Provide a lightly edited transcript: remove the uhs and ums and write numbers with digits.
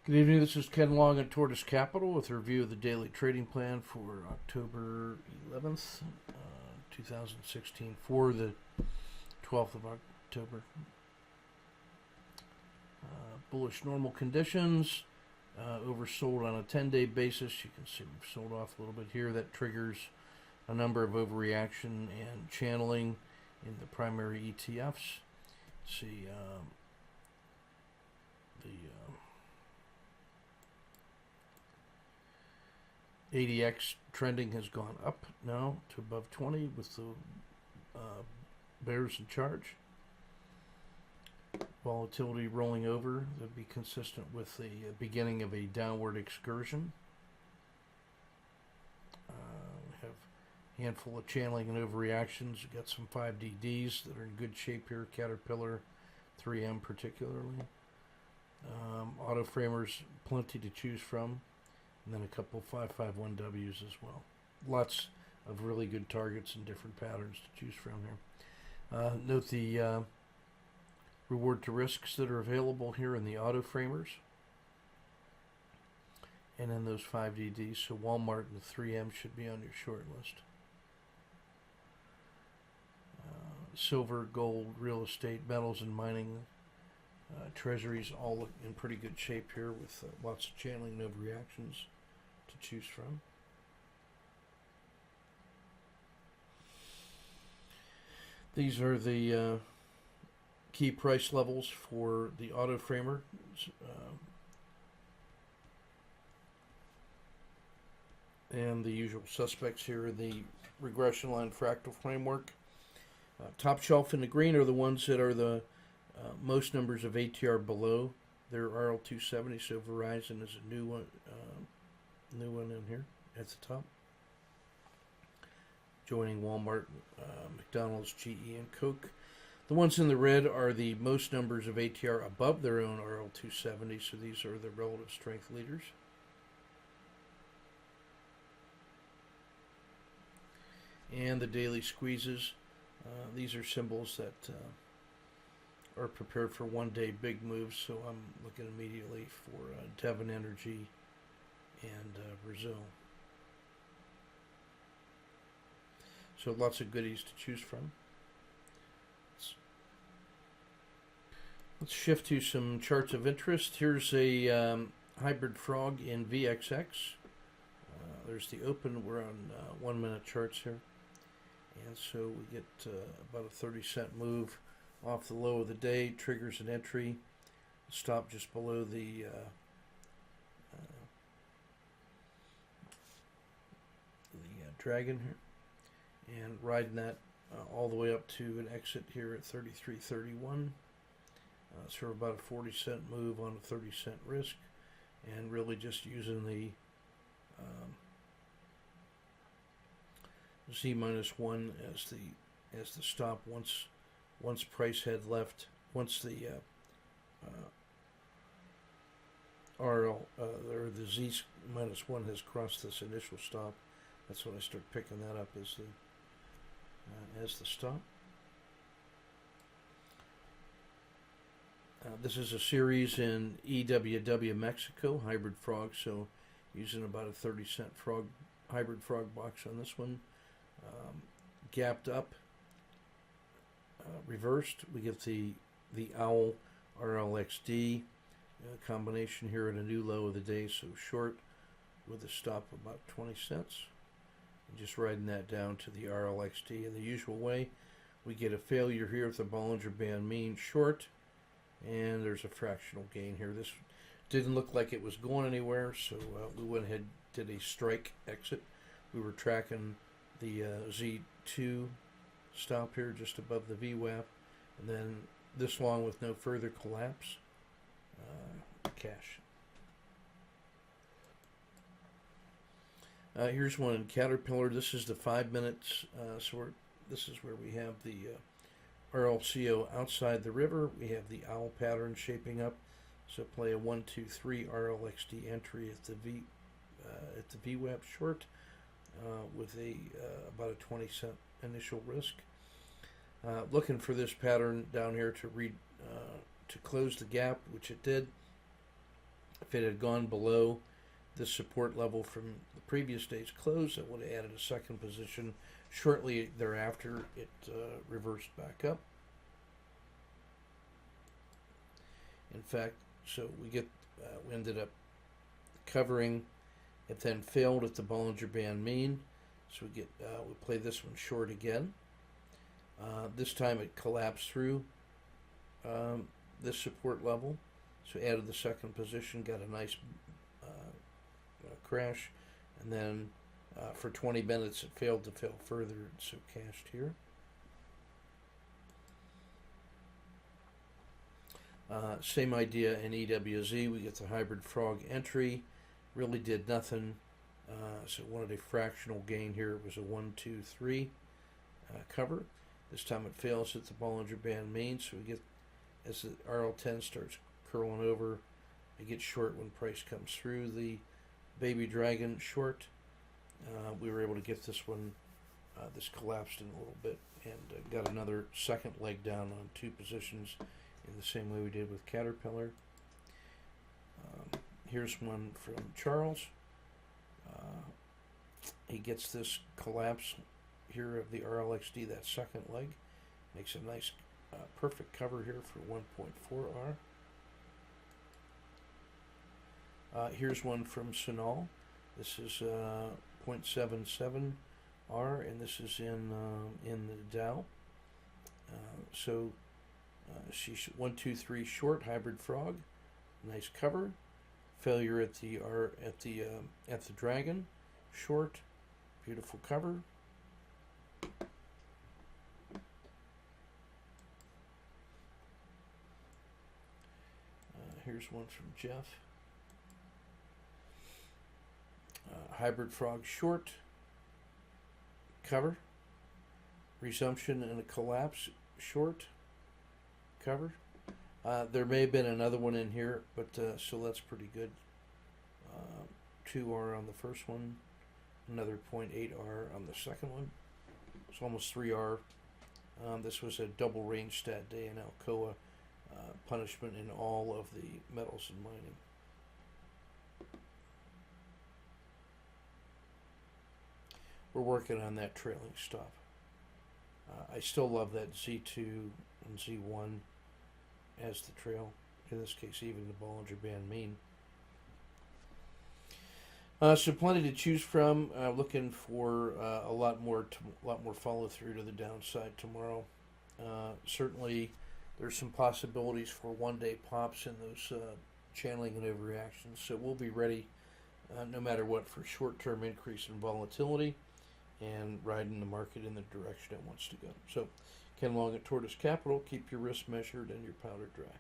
Good evening, this is Ken Long at Tortoise Capital with a review of the daily trading plan for October 11th, 2016 for the 12th of October. Bullish normal conditions, oversold on a 10-day basis. You can see we've sold off a little bit here. That triggers a number of overreaction and channeling in the primary ETFs. See the ADX trending has gone up now to above 20 with the bears in charge. Volatility rolling over, that would be consistent with the beginning of a downward excursion. We have a handful of channeling and overreactions. We've got some 5DDs that are in good shape here, Caterpillar, 3M particularly. Auto framers, plenty to choose from. And then a couple 551Ws as well. Lots of really good targets and different patterns to choose from here. Note the reward to risks that are available here in the auto framers. And then those 5DDs. So Walmart and 3M should be on your short list. Silver, gold, real estate, metals and mining, treasuries all look in pretty good shape here with lots of channeling and overreactions to choose from. These are the key price levels for the auto framer. And the usual suspects here in the regression line fractal framework. Top shelf in the green are the ones that are the most numbers of ATR below their RL270. So Verizon is a new one in here at the top, joining Walmart, McDonald's, GE, and Coke. The ones in the red are the most numbers of ATR above their own RL270. So these are the relative strength leaders. And the daily squeezes. These are symbols that are prepared for one-day big moves, so I'm looking immediately for Devon Energy and Brazil. So lots of goodies to choose from. Let's shift to some charts of interest. Here's a hybrid frog in VXX. There's the open. We're on 1 minute charts here. And so we get about a 30-cent move off the low of the day, triggers an entry, stop just below the dragon here, and riding that all the way up to an exit here at 33.31. So we're about a 40-cent move on a 30-cent risk, and really just using the Z-1 as the stop once price had left, once the RL or the Z-1 has crossed this initial stop. That's when I start picking that up as the stop. This is a series in EWW Mexico, hybrid frog, so using about a 30-cent hybrid frog box on this one. Gapped up, reversed. We get the OWL RLXD combination here at a new low of the day, so short with a stop of about 20 cents. And just riding that down to the RLXD in the usual way. We get a failure here with the Bollinger Band mean short, and there's a fractional gain here. This didn't look like it was going anywhere, so we went ahead and did a strike exit. We were tracking the Z2 stop here just above the VWAP, and then this long with no further collapse, cash. Here's one in Caterpillar. This is the 5 minutes. This is where we have the RLCO outside the river. We have the owl pattern shaping up. So play a 1, 2, 3 RLXD entry at the VWAP short with about a 20-cent initial risk. Looking for this pattern down here to close the gap, which it did. If it had gone below the support level from the previous day's close, it would have added a second position. Shortly thereafter, it reversed back up. In fact, so we ended up covering. It then failed at the Bollinger Band mean, so we play this one short again. This time it collapsed through this support level, so added the second position, got a nice crash, and then for 20 minutes it failed to fail further, so cashed here. Same idea in EWZ. We get the hybrid frog entry, really did nothing, so it wanted a fractional gain here. It was a 1, 2, 3 cover. This time it fails at the Bollinger Band mean, so we get, as the RL10 starts curling over, I get short when price comes through the Baby Dragon short. We were able to get this one, this collapsed in a little bit, and got another second leg down on 2 positions in the same way we did with Caterpillar. Here's one from Charles. He gets this collapse here of the RLXD, that second leg. Makes a nice perfect cover here for 1.4R. Here's one from Sunal. This is 0.77R, and this is in the Dow. She's 1, 2, 3 short hybrid frog, nice cover. Failure at the Dragon short, beautiful cover. Here's one from Jeff. Hybrid frog short, cover. Resumption and a collapse short, cover. There may have been another one in here, but so that's pretty good. 2R on the first one, another 0.8R on the second one. It's almost 3R. This was a double range stat day in Alcoa. Punishment in all of the metals and mining. We're working on that trailing stop. I still love that Z2 and Z1 as the trail. In this case, even the Bollinger Band mean. So plenty to choose from. Looking for a lot more follow through to the downside tomorrow. Certainly, there's some possibilities for one-day pops in those channeling and overreactions. So we'll be ready, no matter what, for short-term increase in volatility and riding the market in the direction it wants to go. So, Ken Long at Tortoise Capital. Keep your risk measured and your powder dry.